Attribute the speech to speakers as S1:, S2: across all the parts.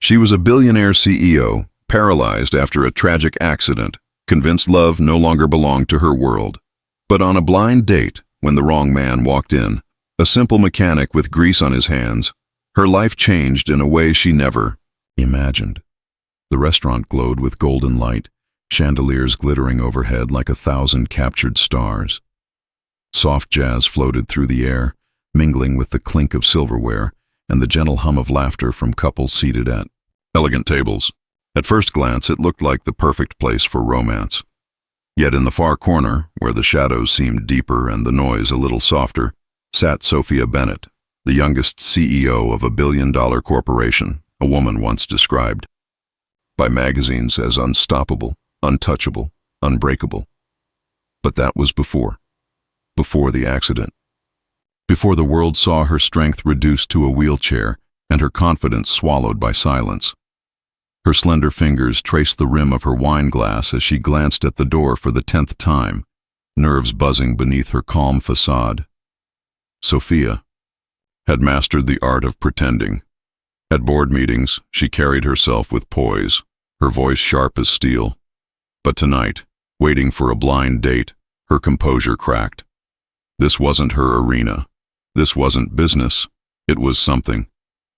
S1: She was a billionaire CEO, paralyzed after a tragic accident, convinced love no longer belonged to her world. But on a blind date, when the wrong man walked in, a simple mechanic with grease on his hands, her life changed in a way she never imagined. The restaurant glowed with golden light, chandeliers glittering overhead like 1,000 captured stars. Soft jazz floated through the air, mingling with the clink of silverware and the gentle hum of laughter from couples seated at elegant tables. At first glance, it looked like the perfect place for romance. Yet in the far corner, where the shadows seemed deeper and the noise a little softer, sat Sophia Bennett, the youngest CEO of a billion-dollar corporation, a woman once described by magazines as unstoppable, untouchable, unbreakable. But that was before the accident. Before the world saw her strength reduced to a wheelchair and her confidence swallowed by silence. Her slender fingers traced the rim of her wine glass as she glanced at the door for the 10th time, nerves buzzing beneath her calm facade. Sophia had mastered the art of pretending. At board meetings, she carried herself with poise, her voice sharp as steel. But tonight, waiting for a blind date, her composure cracked. This wasn't her arena. This wasn't business. It was something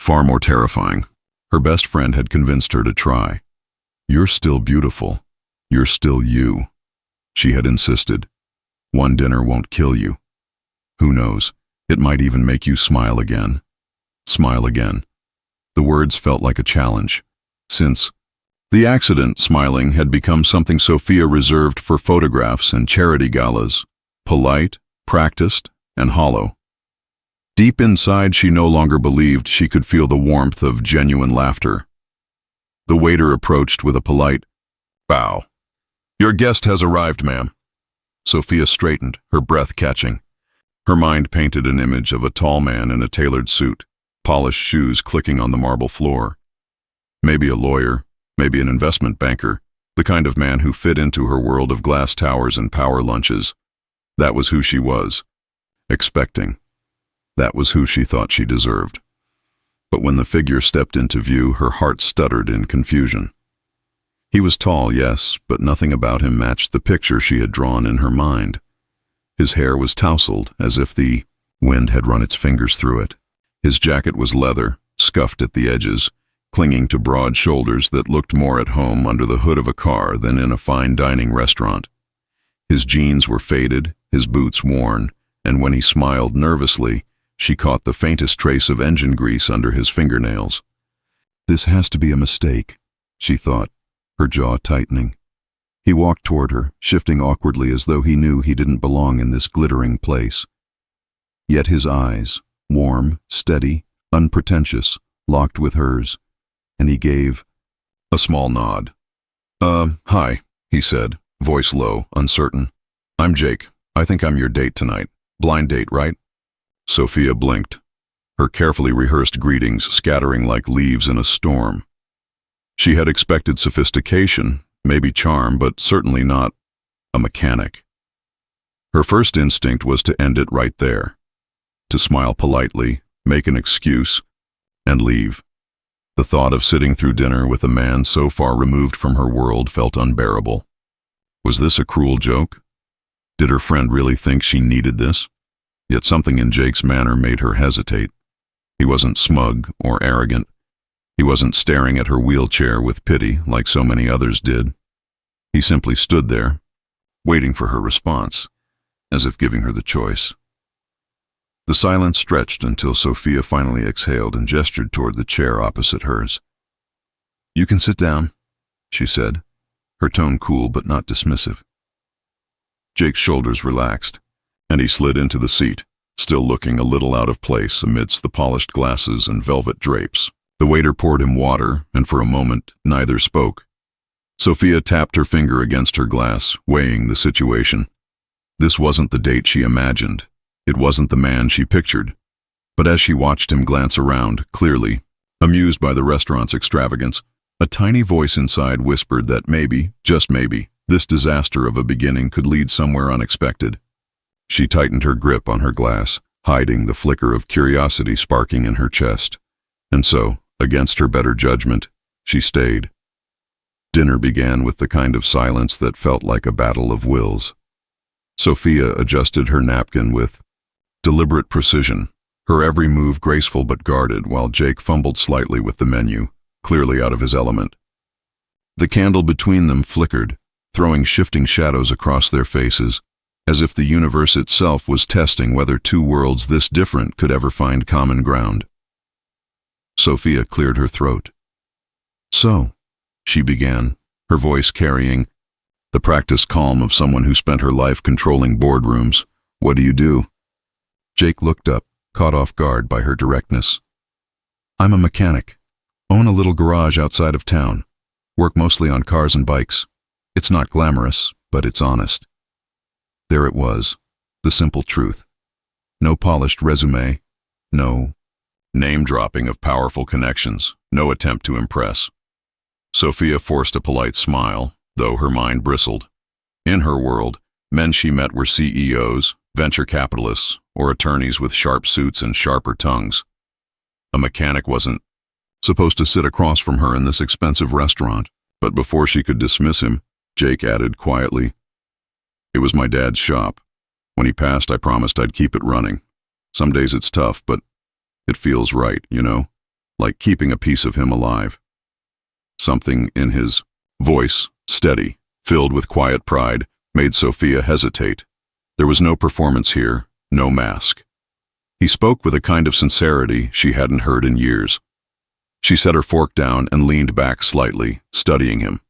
S1: far more terrifying. Her best friend had convinced her to try. "You're still beautiful. You're still you," she had insisted. "One dinner won't kill you. Who knows, it might even make you smile again." Smile again. The words felt like a challenge. Since the accident, smiling had become something Sophia reserved for photographs and charity galas, polite, practiced, and hollow. Deep inside, she no longer believed she could feel the warmth of genuine laughter. The waiter approached with a polite bow. "Your guest has arrived, ma'am." Sophia straightened, her breath catching. Her mind painted an image of a tall man in a tailored suit, polished shoes clicking on the marble floor. Maybe a lawyer, maybe an investment banker, the kind of man who fit into her world of glass towers and power lunches. That was who she was. Expecting. That was who she thought she deserved. But when the figure stepped into view, her heart stuttered in confusion. He was tall, yes, but nothing about him matched the picture she had drawn in her mind. His hair was tousled, as if the wind had run its fingers through it. His jacket was leather, scuffed at the edges, clinging to broad shoulders that looked more at home under the hood of a car than in a fine dining restaurant. His jeans were faded, his boots worn, and when he smiled nervously, she caught the faintest trace of engine grease under his fingernails. "This has to be a mistake," she thought, her jaw tightening. He walked toward her, shifting awkwardly as though he knew he didn't belong in this glittering place. Yet his eyes, warm, steady, unpretentious, locked with hers, and he gave a small nod. Hi," he said, voice low, uncertain. "I'm Jake. I think I'm your date tonight. Blind date, right?" Sophia blinked, her carefully rehearsed greetings scattering like leaves in a storm. She had expected sophistication, maybe charm, but certainly not a mechanic. Her first instinct was to end it right there, to smile politely, make an excuse, and leave. The thought of sitting through dinner with a man so far removed from her world felt unbearable. Was this a cruel joke? Did her friend really think she needed this? Yet something in Jake's manner made her hesitate. He wasn't smug or arrogant. He wasn't staring at her wheelchair with pity like so many others did. He simply stood there, waiting for her response, as if giving her the choice. The silence stretched until Sophia finally exhaled and gestured toward the chair opposite hers. "You can sit down," she said, her tone cool but not dismissive. Jake's shoulders relaxed, and he slid into the seat, still looking a little out of place amidst the polished glasses and velvet drapes. The waiter poured him water, and for a moment, neither spoke. Sophia tapped her finger against her glass, weighing the situation. This wasn't the date she imagined. It wasn't the man she pictured. But as she watched him glance around, clearly, amused by the restaurant's extravagance, a tiny voice inside whispered that maybe, just maybe, this disaster of a beginning could lead somewhere unexpected. She tightened her grip on her glass, hiding the flicker of curiosity sparking in her chest. And so, Against her better judgment, she stayed. Dinner began with the kind of silence that felt like a battle of wills. Sophia adjusted her napkin with deliberate precision, her every move graceful but guarded, while Jake fumbled slightly with the menu, clearly out of his element. The candle between them flickered, throwing shifting shadows across their faces, as if the universe itself was testing whether two worlds this different could ever find common ground. Sophia cleared her throat. "So," she began, her voice carrying the practiced calm of someone who spent her life controlling boardrooms. "What do you do?" Jake looked up, caught off guard by her directness. "I'm a mechanic. Own a little garage outside of town. Work mostly on cars and bikes. It's not glamorous, but it's honest." There it was, the simple truth. No polished resume, no name-dropping of powerful connections, no attempt to impress. Sophia forced a polite smile, though her mind bristled. In her world, men she met were CEOs, venture capitalists, or attorneys with sharp suits and sharper tongues. A mechanic wasn't supposed to sit across from her in this expensive restaurant, but before she could dismiss him, Jake added quietly, "It was my dad's shop. When he passed, I promised I'd keep it running. Some days it's tough, but it feels right, you know, like keeping a piece of him alive." Something in his voice, steady, filled with quiet pride, made Sophia hesitate. There was no performance here, no mask. He spoke with a kind of sincerity she hadn't heard in years. She set her fork down and leaned back slightly, studying him.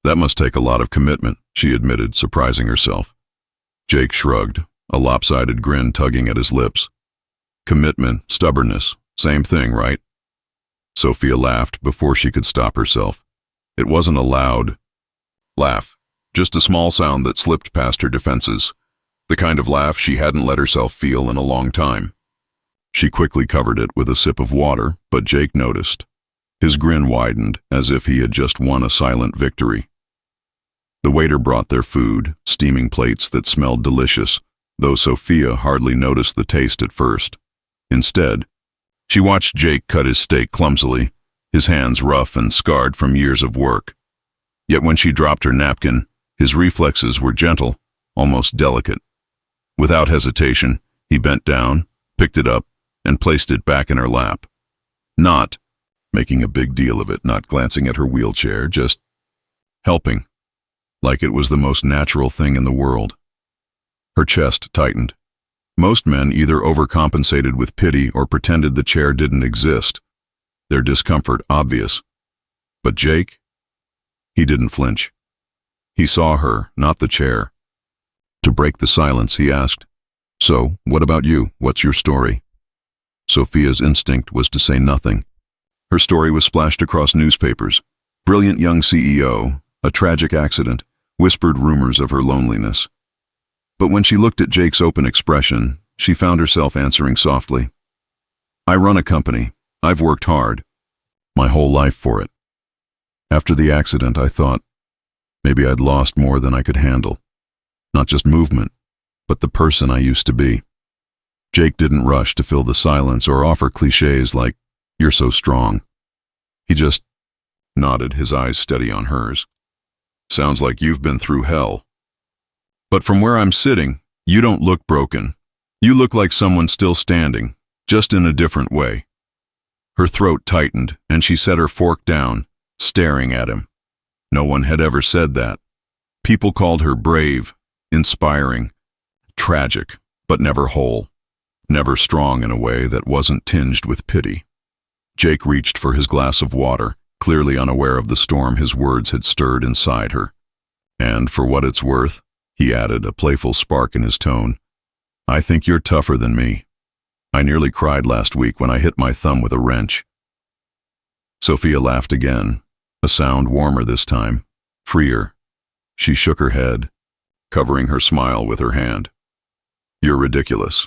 S1: "That must take a lot of commitment," she admitted, surprising herself. Jake shrugged, a lopsided grin tugging at his lips. "Commitment, stubbornness, same thing, right?" Sophia laughed before she could stop herself. It wasn't a loud laugh, just a small sound that slipped past her defenses, the kind of laugh she hadn't let herself feel in a long time. She quickly covered it with a sip of water, but Jake noticed. His grin widened, as if he had just won a silent victory. The waiter brought their food, steaming plates that smelled delicious, though Sophia hardly noticed the taste at first. Instead, she watched Jake cut his steak clumsily, his hands rough and scarred from years of work. Yet when she dropped her napkin, his reflexes were gentle, almost delicate. Without hesitation, he bent down, picked it up, and placed it back in her lap. Not making a big deal of it, not glancing at her wheelchair, just helping, like it was the most natural thing in the world. Her chest tightened. Most men either overcompensated with pity or pretended the chair didn't exist, their discomfort obvious. But Jake? He didn't flinch. He saw her, not the chair. To break the silence, he asked, "So, what about you? What's your story?" Sophia's instinct was to say nothing. Her story was splashed across newspapers. Brilliant young CEO, a tragic accident, whispered rumors of her loneliness. But when she looked at Jake's open expression, she found herself answering softly, "I run a company. I've worked hard. My whole life for it. After the accident, I thought maybe I'd lost more than I could handle. Not just movement, but the person I used to be." Jake didn't rush to fill the silence or offer cliches like, "You're so strong." He just nodded, his eyes steady on hers. "Sounds like you've been through hell. But from where I'm sitting, you don't look broken. You look like someone still standing, just in a different way." Her throat tightened, and she set her fork down, staring at him. No one had ever said that. People called her brave, inspiring, tragic, but never whole. Never strong in a way that wasn't tinged with pity. Jake reached for his glass of water, clearly unaware of the storm his words had stirred inside her. "And for what it's worth," he added, a playful spark in his tone, "I think you're tougher than me. I nearly cried last week when I hit my thumb with a wrench." Sophia laughed again, a sound warmer this time, freer. She shook her head, covering her smile with her hand. "You're ridiculous."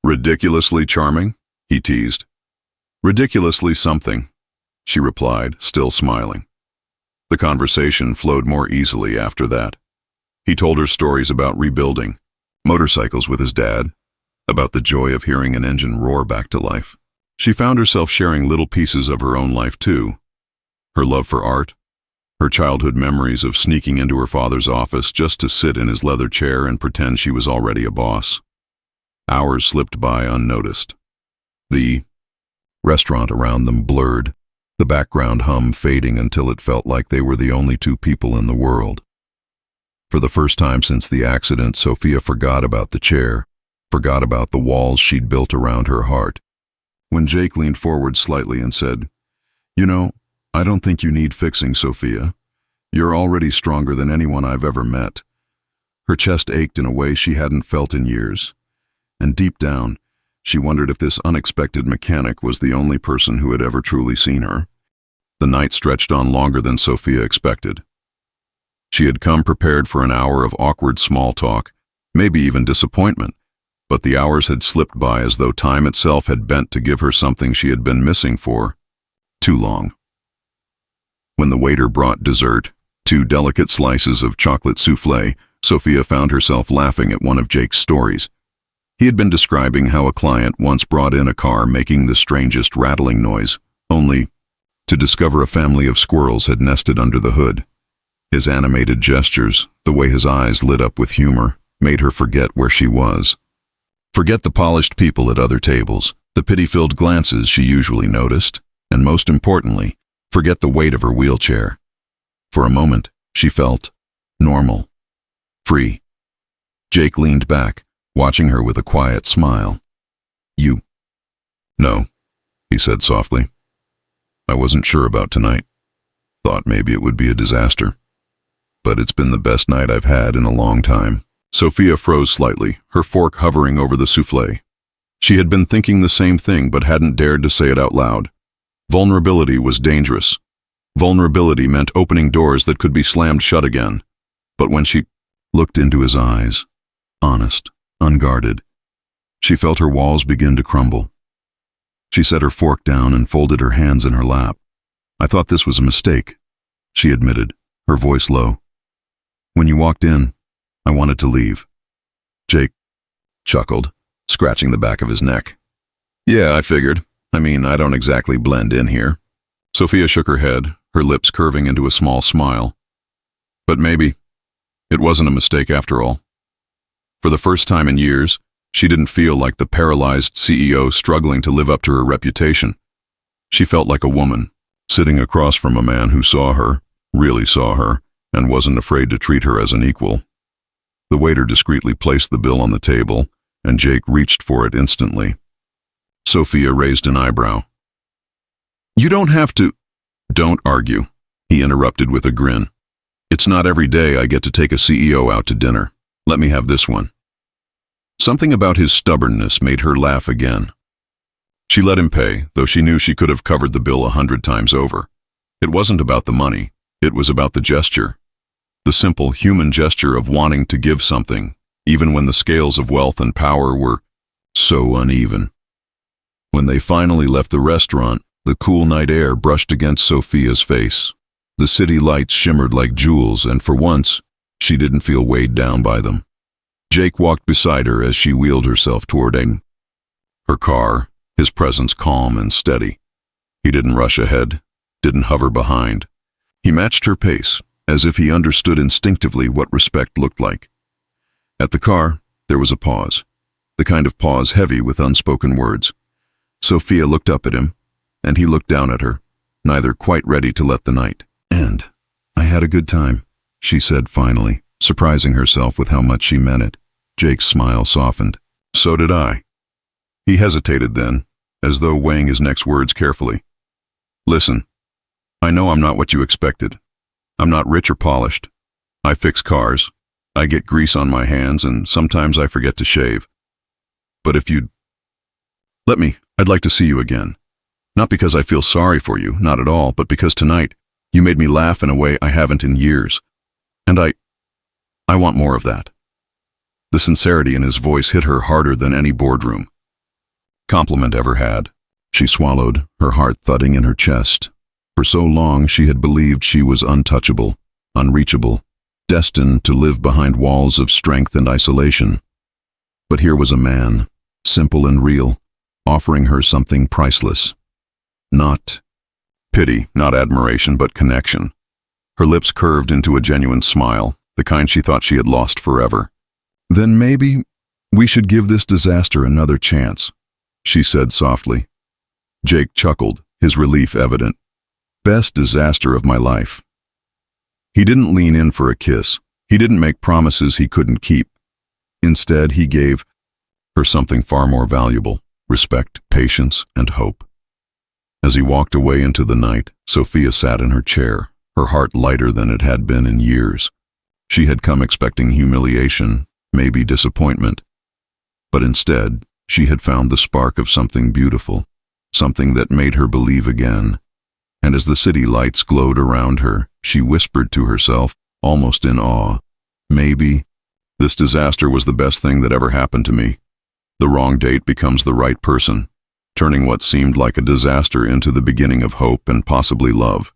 S1: "Ridiculously charming?" he teased. "Ridiculously something," she replied, still smiling. The conversation flowed more easily after that. He told her stories about rebuilding, motorcycles with his dad, about the joy of hearing an engine roar back to life. She found herself sharing little pieces of her own life too. Her love for art, her childhood memories of sneaking into her father's office just to sit in his leather chair and pretend she was already a boss. Hours slipped by unnoticed. The restaurant around them blurred, the background hum fading until it felt like they were the only two people in the world. For the first time since the accident, Sophia forgot about the chair, forgot about the walls she'd built around her heart. When Jake leaned forward slightly and said, "You know, I don't think you need fixing, Sophia. You're already stronger than anyone I've ever met." Her chest ached in a way she hadn't felt in years. And deep down, she wondered if this unexpected mechanic was the only person who had ever truly seen her. The night stretched on longer than Sophia expected. She had come prepared for an hour of awkward small talk, maybe even disappointment, but the hours had slipped by as though time itself had bent to give her something she had been missing for too long. When the waiter brought dessert, 2 delicate slices of chocolate soufflé, Sophia found herself laughing at one of Jake's stories. He had been describing how a client once brought in a car making the strangest rattling noise, only to discover a family of squirrels had nested under the hood. His animated gestures, the way his eyes lit up with humor, made her forget where she was. Forget the polished people at other tables, the pity-filled glances she usually noticed, and most importantly, forget the weight of her wheelchair. For a moment, she felt normal, free. Jake leaned back, watching her with a quiet smile. "You?" "No," he said softly. "I wasn't sure about tonight. Thought maybe it would be a disaster. But it's been the best night I've had in a long time." Sophia froze slightly, her fork hovering over the soufflé. She had been thinking the same thing but hadn't dared to say it out loud. Vulnerability was dangerous. Vulnerability meant opening doors that could be slammed shut again. But when she looked into his eyes, honest, unguarded, she felt her walls begin to crumble. She set her fork down and folded her hands in her lap. "I thought this was a mistake," she admitted, her voice low. "When you walked in, I wanted to leave." Jake chuckled, scratching the back of his neck. "Yeah, I figured. I mean, I don't exactly blend in here." Sophia shook her head, her lips curving into a small smile. "But maybe it wasn't a mistake after all." For the first time in years, she didn't feel like the paralyzed CEO struggling to live up to her reputation. She felt like a woman, sitting across from a man who saw her, really saw her, and wasn't afraid to treat her as an equal. The waiter discreetly placed the bill on the table, and Jake reached for it instantly. Sophia raised an eyebrow. "You don't have to—" "Don't argue," he interrupted with a grin. "It's not every day I get to take a CEO out to dinner. Let me have this one." Something about his stubbornness made her laugh again. She let him pay, though she knew she could have covered the bill 100 times over. It wasn't about the money, it was about the gesture. The simple human gesture of wanting to give something, even when the scales of wealth and power were so uneven. When they finally left the restaurant, the cool night air brushed against Sophia's face. The city lights shimmered like jewels, and for once, she didn't feel weighed down by them. Jake walked beside her as she wheeled herself toward her car, his presence calm and steady. He didn't rush ahead, didn't hover behind. He matched her pace, as if he understood instinctively what respect looked like. At the car, there was a pause, the kind of pause heavy with unspoken words. Sophia looked up at him, and he looked down at her, neither quite ready to let the night end. "I had a good time," she said finally, surprising herself with how much she meant it. Jake's smile softened. "So did I." He hesitated then, as though weighing his next words carefully. "Listen, I know I'm not what you expected. I'm not rich or polished. I fix cars. I get grease on my hands, and sometimes I forget to shave. But if you'd let me, I'd like to see you again. Not because I feel sorry for you, not at all, but because tonight you made me laugh in a way I haven't in years. And I want more of that." The sincerity in his voice hit her harder than any boardroom compliment ever had. She swallowed, her heart thudding in her chest. For so long she had believed she was untouchable, unreachable, destined to live behind walls of strength and isolation. But here was a man, simple and real, offering her something priceless. Not pity, not admiration, but connection. Her lips curved into a genuine smile, the kind she thought she had lost forever. "Then maybe we should give this disaster another chance," she said softly. Jake chuckled, his relief evident. "Best disaster of my life." He didn't lean in for a kiss. He didn't make promises he couldn't keep. Instead, he gave her something far more valuable: respect, patience, and hope. As he walked away into the night, Sophia sat in her chair, her heart lighter than it had been in years. She had come expecting humiliation, maybe disappointment. But instead, she had found the spark of something beautiful, something that made her believe again. And as the city lights glowed around her, she whispered to herself, almost in awe, "Maybe this disaster was the best thing that ever happened to me." The wrong date becomes the right person, turning what seemed like a disaster into the beginning of hope and possibly love.